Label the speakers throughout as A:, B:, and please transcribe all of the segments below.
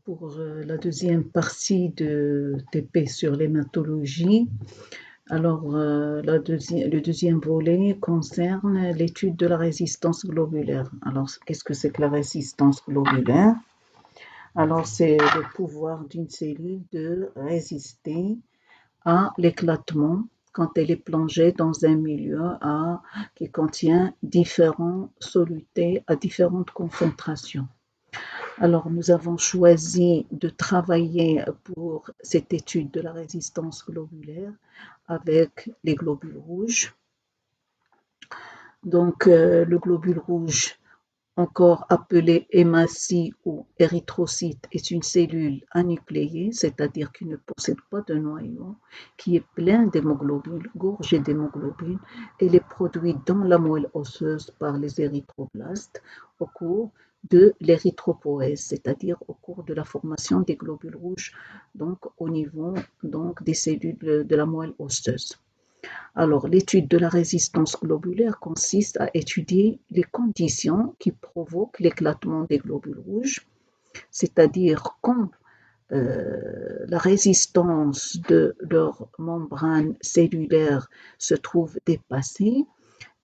A: Pour la deuxième partie de TP sur l'hématologie, le deuxième volet concerne l'étude de la résistance globulaire. Alors, qu'est-ce que c'est que la résistance globulaire? Alors, c'est le pouvoir d'une cellule de résister à l'éclatement quand elle est plongée dans un milieu qui contient différents solutés à différentes concentrations. Alors, nous avons choisi de travailler pour cette étude de la résistance globulaire avec les globules rouges. Donc, le globule rouge, encore appelé hématie ou érythrocyte, est une cellule anucléée, c'est-à-dire qui ne possède pas de noyau, qui est plein d'hémoglobine, gorgée d'hémoglobine. Elle est produite dans la moelle osseuse par les érythroblastes au cours de l'érythropoèse, c'est-à-dire au cours de la formation des globules rouges, donc au niveau des cellules de la moelle osseuse. Alors, l'étude de la résistance globulaire consiste à étudier les conditions qui provoquent l'éclatement des globules rouges, c'est-à-dire quand la résistance de leur membrane cellulaire se trouve dépassée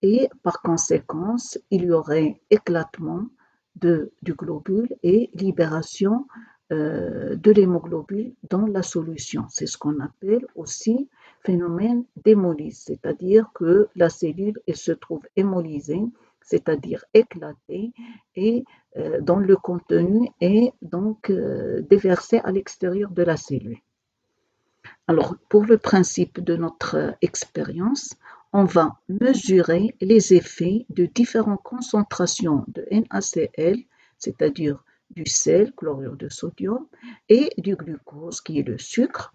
A: et par conséquent, il y aurait éclatement du globule et libération de l'hémoglobine dans la solution. C'est ce qu'on appelle aussi phénomène d'hémolyse, c'est-à-dire que la cellule elle se trouve hémolysée, c'est-à-dire éclatée, et dont le contenu est donc déversé à l'extérieur de la cellule. Alors, pour le principe de notre expérience, on va mesurer les effets de différentes concentrations de NaCl, c'est-à-dire du sel, chlorure de sodium, et du glucose, qui est le sucre,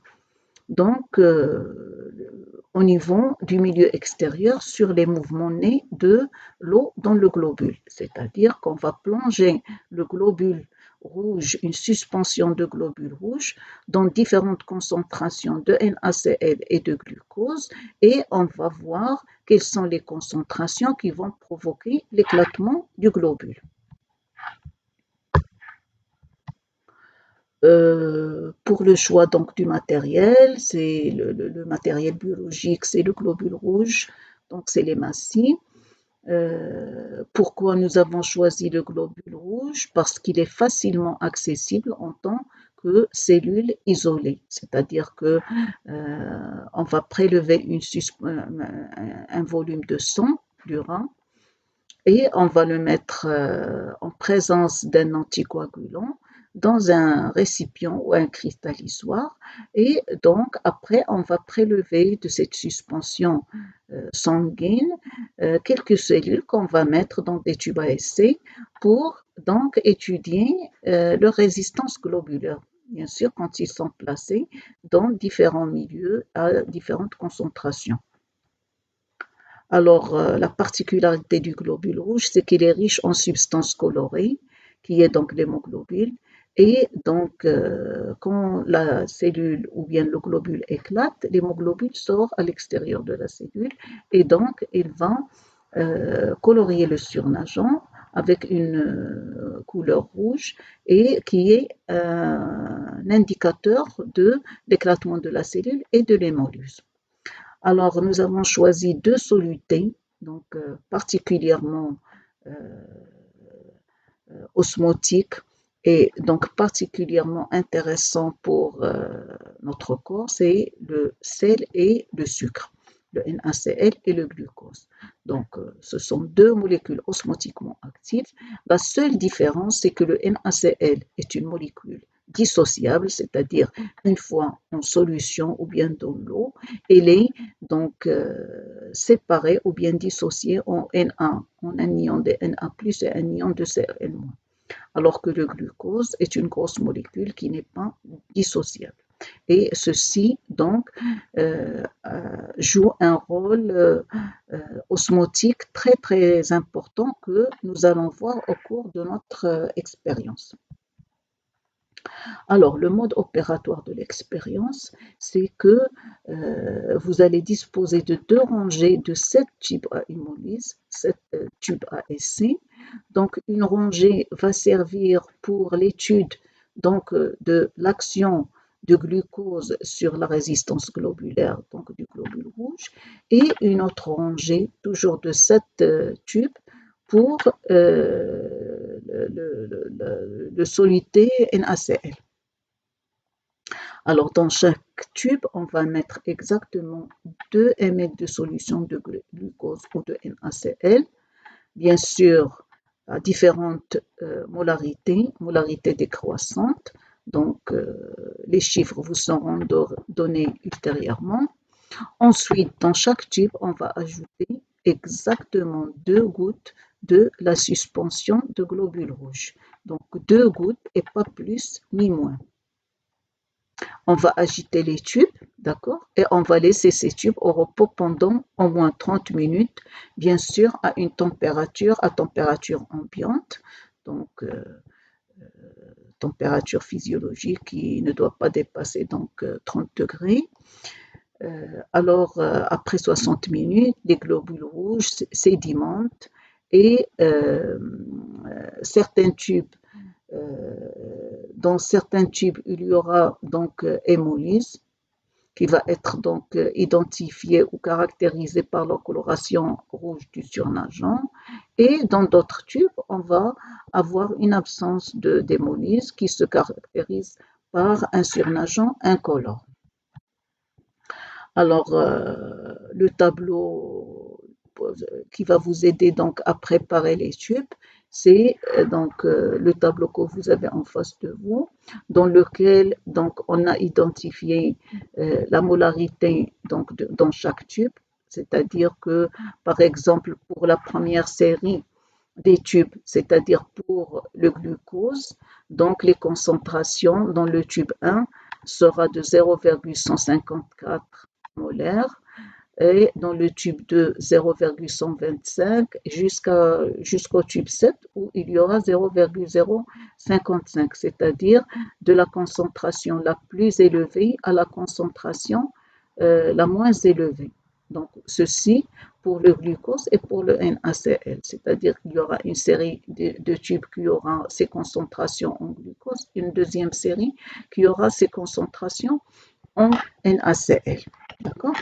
A: donc au niveau du milieu extérieur sur les mouvements nés de l'eau dans le globule. C'est-à-dire qu'on va plonger le globule rouge, une suspension de globules rouges dans différentes concentrations de NaCl et de glucose, et on va voir quelles sont les concentrations qui vont provoquer l'éclatement du globule. Pour le choix donc du matériel, c'est le matériel biologique, c'est le globule rouge, donc c'est l'hématie. Pourquoi nous avons choisi le globule rouge? Parce qu'il est facilement accessible en tant que cellule isolée, c'est-à-dire que on va prélever un volume de sang, du rein, et on va le mettre en présence d'un anticoagulant dans un récipient ou un cristallisoire, et donc après on va prélever de cette suspension sanguine quelques cellules qu'on va mettre dans des tubes à essai pour donc étudier leur résistance globulaire, bien sûr quand ils sont placés dans différents milieux à différentes concentrations. Alors, la particularité du globule rouge, c'est qu'il est riche en substances colorées, qui est donc l'hémoglobine, et donc quand la cellule ou bien le globule éclate, l'hémoglobine sort à l'extérieur de la cellule et donc il va colorier le surnageant avec une couleur rouge et qui est un indicateur de l'éclatement de la cellule et de l'hémolyse. Alors, nous avons choisi deux solutés, donc particulièrement osmotiques et donc particulièrement intéressants pour notre corps, c'est le sel et le sucre, le NaCl et le glucose. Donc, ce sont deux molécules osmotiquement actives. La seule différence, c'est que le NaCl est une molécule dissociable, c'est-à-dire une fois en solution ou bien dans l'eau, elle est donc séparée ou bien dissociée en Na, en un ion de Na+, et un ion de Cl-. Alors que le glucose est une grosse molécule qui n'est pas dissociable. Et ceci, donc, joue un rôle osmotique très, très important que nous allons voir au cours de notre expérience. Alors, le mode opératoire de l'expérience, c'est que vous allez disposer de deux rangées de 7 tubes à hémolyse, 7 tubes à essai. Donc, une rangée va servir pour l'étude donc, de l'action de glucose sur la résistance globulaire, donc du globule rouge, et une autre rangée, toujours de 7 tubes, pour le soluté NaCl. Alors, dans chaque tube, on va mettre exactement 2 ml de solution de glucose ou de NaCl, bien sûr à différentes molarités décroissantes. Donc, les chiffres vous seront donnés ultérieurement. Ensuite, dans chaque tube, on va ajouter exactement 2 gouttes de la suspension de globules rouges. Donc, 2 gouttes et pas plus ni moins. On va agiter les tubes, d'accord, et on va laisser ces tubes au repos pendant au moins 30 minutes, bien sûr à température ambiante, donc température physiologique qui ne doit pas dépasser donc 30 degrés. Alors, après 60 minutes, les globules rouges sédimentent et certains tubes dans certains tubes, il y aura donc hémolyse qui va être donc identifiée ou caractérisée par la coloration rouge du surnageant. Et dans d'autres tubes, on va avoir une absence d'hémolyse qui se caractérise par un surnageant incolore. Alors, le tableau qui va vous aider donc à préparer les tubes, c'est donc le tableau que vous avez en face de vous, dans lequel donc on a identifié la molarité donc dans chaque tube, c'est-à-dire que par exemple pour la première série des tubes, c'est-à-dire pour le glucose, donc les concentrations dans le tube 1 sera de 0,154 molaires et dans le tube 2 0,125 jusqu'au tube 7 où il y aura 0,055, c'est-à-dire de la concentration la plus élevée à la concentration la moins élevée. Donc ceci pour le glucose et pour le NaCl, c'est-à-dire qu'il y aura une série de tubes qui aura ces concentrations en glucose, une deuxième série qui aura ces concentrations en NaCl. D'accord?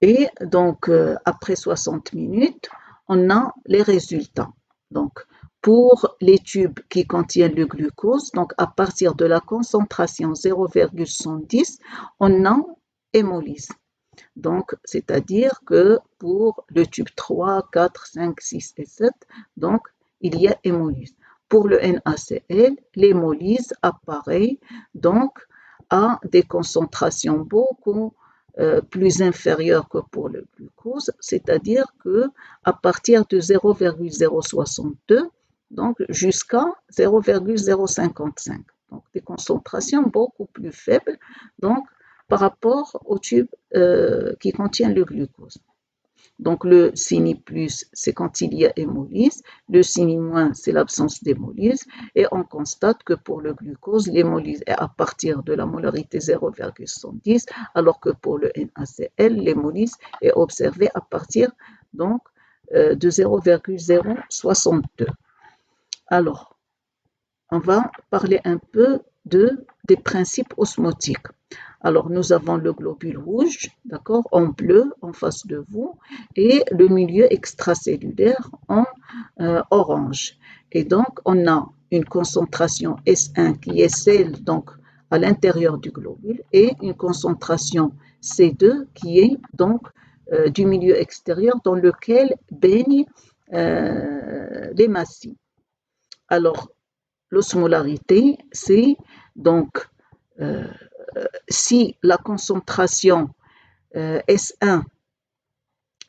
A: Et donc, après 60 minutes, on a les résultats. Donc, pour les tubes qui contiennent le glucose, donc à partir de la concentration 0,110, on a hémolyse. Donc, c'est-à-dire que pour le tube 3, 4, 5, 6 et 7, donc, il y a hémolyse. Pour le NaCl, l'hémolyse apparaît donc à des concentrations beaucoup plus inférieures que pour le glucose, c'est-à-dire que à partir de 0,062 donc jusqu'à 0,055. Donc des concentrations beaucoup plus faibles donc par rapport aux tubes qui contiennent le glucose. Donc le signe plus, c'est quand il y a hémolyse, le signe moins, c'est l'absence d'hémolyse, et on constate que pour le glucose, l'hémolyse est à partir de la molarité 0,110, alors que pour le NaCl, l'hémolyse est observée à partir donc de 0,062. Alors, on va parler un peu des principes osmotiques. Alors, nous avons le globule rouge, d'accord, en bleu en face de vous, et le milieu extracellulaire en orange. Et donc, on a une concentration S1 qui est celle donc à l'intérieur du globule et une concentration C2 qui est donc du milieu extérieur dans lequel baignent l'hématie. Alors, l'osmolarité, c'est donc si la concentration S1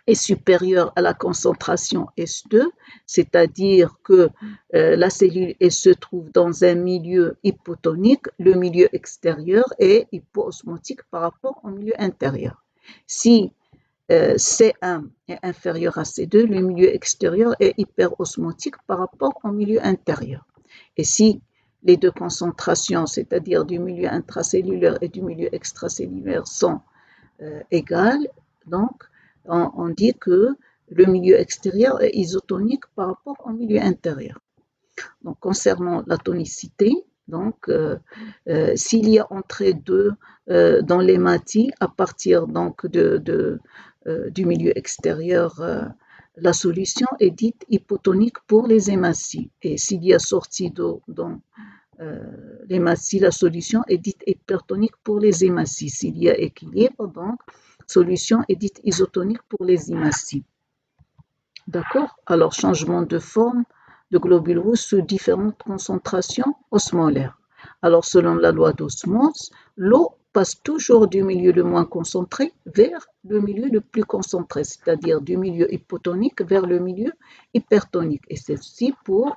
A: est supérieure à la concentration S2, c'est-à-dire que la cellule se trouve dans un milieu hypotonique, le milieu extérieur est hypoosmotique par rapport au milieu intérieur. Si C1 est inférieur à C2, le milieu extérieur est hyperosmotique par rapport au milieu intérieur. Et si les deux concentrations, c'est-à-dire du milieu intracellulaire et du milieu extracellulaire, sont égales, donc on dit que le milieu extérieur est isotonique par rapport au milieu intérieur. Donc, concernant la tonicité, donc, s'il y a entrée d'eau dans l'hématie à partir donc du milieu extérieur, la solution est dite hypotonique pour les hématies. Et s'il y a sortie d'eau dans l'hématie, la solution est dite hypertonique pour les hématies. S'il y a équilibre, donc, solution est dite isotonique pour les hématies. D'accord? Alors, changement de forme de globules rouges sous différentes concentrations osmolaires. Alors, selon la loi d'osmose, l'eau passe toujours du milieu le moins concentré vers le milieu le plus concentré, c'est-à-dire du milieu hypotonique vers le milieu hypertonique. Et c'est aussi pour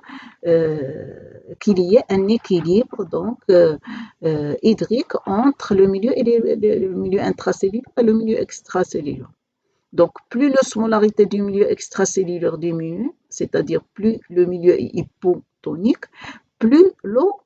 A: qu'il y ait un équilibre donc, hydrique entre le milieu, le milieu intracellulaire et le milieu extracellulaire. Donc, plus l'osmolarité du milieu extracellulaire diminue, c'est-à-dire plus le milieu est hypotonique, plus l'eau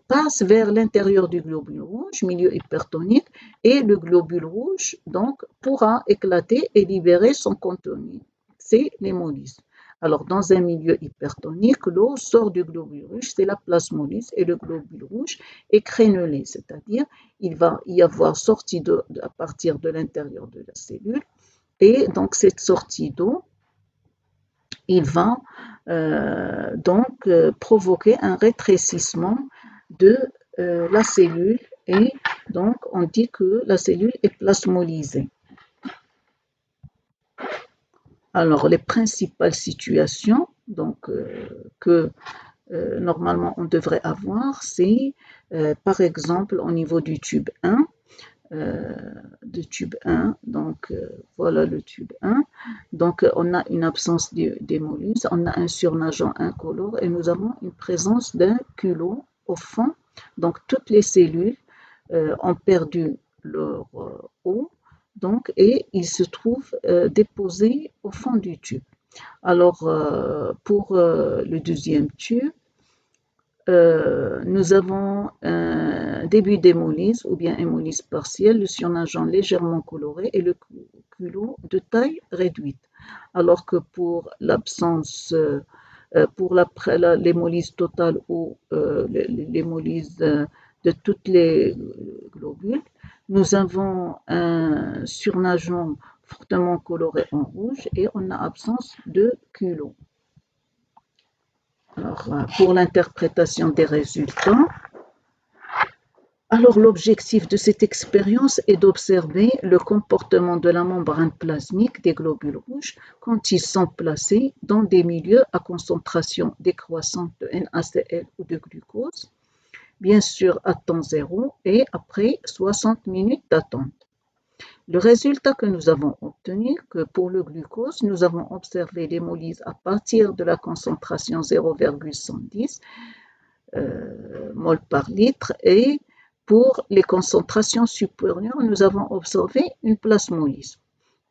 A: passe vers l'intérieur du globule rouge, milieu hypertonique, et le globule rouge donc pourra éclater et libérer son contenu. C'est l'hémolyse. Alors, dans un milieu hypertonique, l'eau sort du globule rouge, c'est la plasmolyse, et le globule rouge est crénelé, c'est-à-dire il va y avoir sortie d'eau à partir de l'intérieur de la cellule. Et donc, cette sortie d'eau, il va donc provoquer un rétrécissement de la cellule et donc on dit que la cellule est plasmolysée. Alors, les principales situations donc, que normalement on devrait avoir, c'est par exemple au niveau du tube 1, de tube 1, donc voilà le tube 1, donc on a une absence d'hémolyse, on a un surnageant incolore et nous avons une présence d'un culot au fond, donc toutes les cellules ont perdu leur eau, donc, et ils se trouvent déposés au fond du tube. Alors pour le deuxième tube, nous avons un début d'hémolyse ou bien hémolyse partielle, le surnageant légèrement coloré et le culot de taille réduite. Alors que pour l'absence, pour l'hémolyse totale ou l'hémolyse de toutes les globules, nous avons un surnageant fortement coloré en rouge et on a absence de culot. Alors, pour l'interprétation des résultats, alors l'objectif de cette expérience est d'observer le comportement de la membrane plasmique des globules rouges quand ils sont placés dans des milieux à concentration décroissante de NaCl ou de glucose, bien sûr à temps zéro et après 60 minutes d'attente. Le résultat que nous avons obtenu, que pour le glucose, nous avons observé l'hémolyse à partir de la concentration 0,110 mol par litre et pour les concentrations supérieures, nous avons observé une plasmolyse.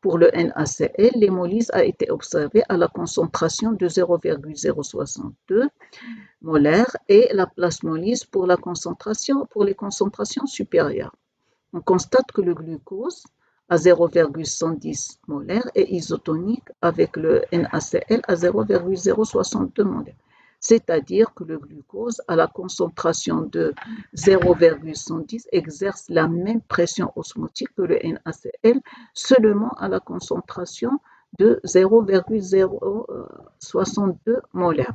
A: Pour le NaCl, l'hémolyse a été observée à la concentration de 0,062 molaire et la plasmolyse pour les concentrations supérieures. On constate que le glucose à 0,110 molaire est isotonique avec le NaCl à 0,062 molaire. C'est-à-dire que le glucose à la concentration de 0,110 exerce la même pression osmotique que le NaCl, seulement à la concentration de 0,062 molaire.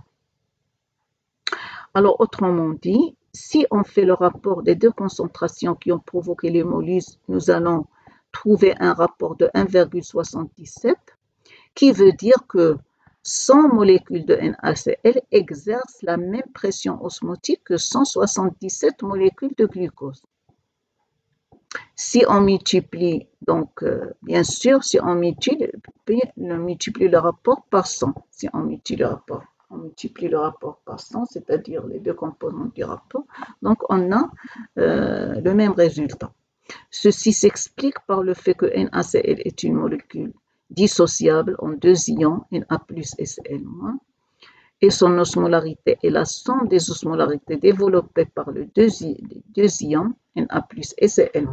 A: Alors, autrement dit, si on fait le rapport des deux concentrations qui ont provoqué l'hémolyse, nous allons trouver un rapport de 1,77 qui veut dire que 100 molécules de NaCl exercent la même pression osmotique que 177 molécules de glucose. Si on multiplie, donc bien sûr, si on multiplie le rapport par 100, si on multiplie le rapport par 100, c'est-à-dire les deux composantes du rapport, donc on a le même résultat. Ceci s'explique par le fait que NaCl est une molécule dissociable en deux ions, Na plus et Cl-, et son osmolarité est la somme des osmolarités développées par les deux ions Na plus et Cl-.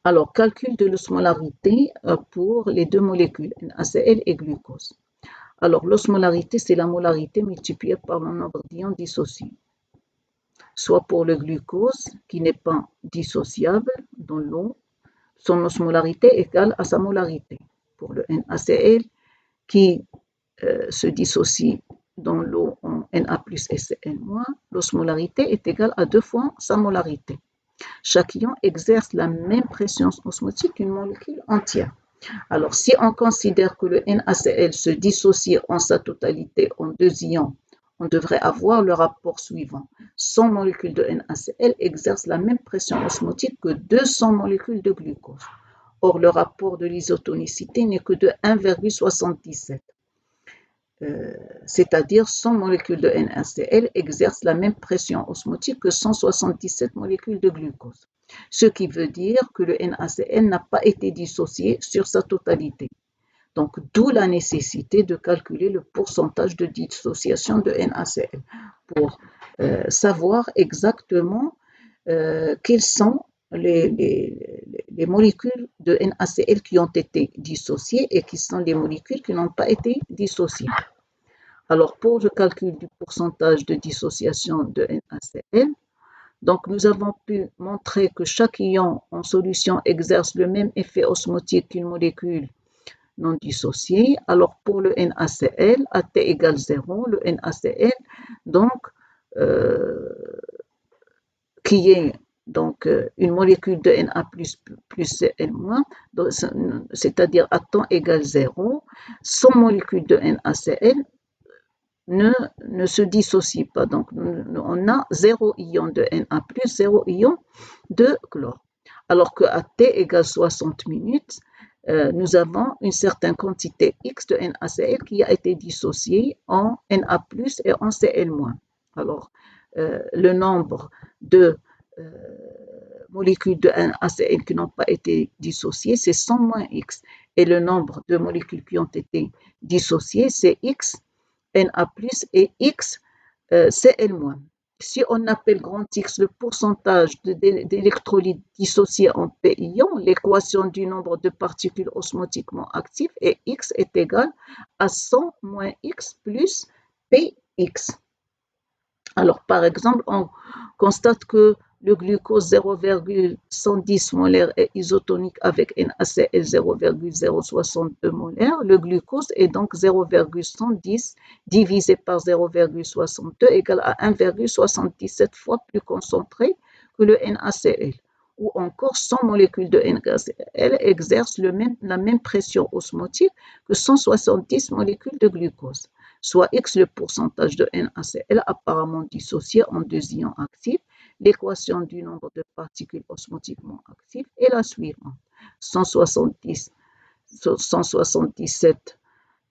A: Alors, calcul de l'osmolarité pour les deux molécules, NaCl et glucose. Alors, l'osmolarité, c'est la molarité multipliée par le nombre d'ions dissociés. Soit pour le glucose, qui n'est pas dissociable dans l'eau, son osmolarité est égale à sa molarité. Pour le NaCl, qui se dissocie dans l'eau en Na plus et Cl-, l'osmolarité est égale à 2 fois sa molarité. Chaque ion exerce la même pression osmotique qu'une molécule entière. Alors, si on considère que le NaCl se dissocie en sa totalité en 2 ions, on devrait avoir le rapport suivant. 100 molécules de NaCl exercent la même pression osmotique que 200 molécules de glucose. Or, le rapport de l'isotonicité n'est que de 1,77. C'est-à-dire 100 molécules de NaCl exercent la même pression osmotique que 177 molécules de glucose. Ce qui veut dire que le NaCl n'a pas été dissocié sur sa totalité. Donc, d'où la nécessité de calculer le pourcentage de dissociation de NaCl pour savoir exactement quelles sont les molécules de NaCl qui ont été dissociées et qui sont les molécules qui n'ont pas été dissociées. Alors, pour le calcul du pourcentage de dissociation de NaCl, donc nous avons pu montrer que chaque ion en solution exerce le même effet osmotique qu'une molécule non dissociée. Alors, pour le NaCl, à T égale 0, le NaCl, donc, qui est donc une molécule de Na plus Cl-, c'est-à-dire à temps égale 0, son molécule de NaCl ne se dissocie pas. Donc, on a 0 ion de Na plus 0 ion de chlore. Alors qu'à T égale 60 minutes, nous avons une certaine quantité X de NaCl qui a été dissociée en Na plus et en Cl-. Alors, le nombre de molécules de NaCl qui n'ont pas été dissociées, c'est 100 moins X. Et le nombre de molécules qui ont été dissociées, c'est X, Na plus et X, Cl-. Si on appelle grand X le pourcentage d'électrolytes dissociés en P ions, l'équation du nombre de particules osmotiquement actives est X est égal à 100 moins X plus Px. Alors, par exemple, on constate que le glucose 0,110 molaire est isotonique avec NaCl 0,062 molaire. Le glucose est donc 0,110 divisé par 0,62 égale à 1,77 fois plus concentré que le NaCl. Ou encore 100 molécules de NaCl exercent la même pression osmotique que 170 molécules de glucose, soit X le pourcentage de NaCl apparemment dissocié en 2 ions actifs. L'équation du nombre de particules osmotiquement actives est la suivante. 177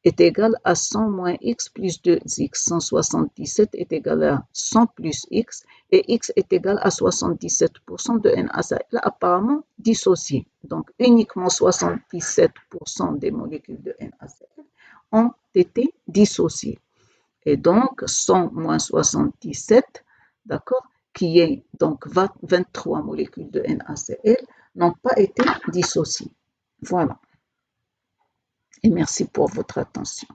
A: est égal à 100 moins X plus 2X. 177 est égal à 100 plus X et X est égal à 77% de NaCl apparemment dissocié. Donc, uniquement 77% des molécules de NaCl ont été dissociées. Et donc, 100 moins 77, d'accord, qui est donc 23 molécules de NaCl, n'ont pas été dissociées. Voilà. Et merci pour votre attention.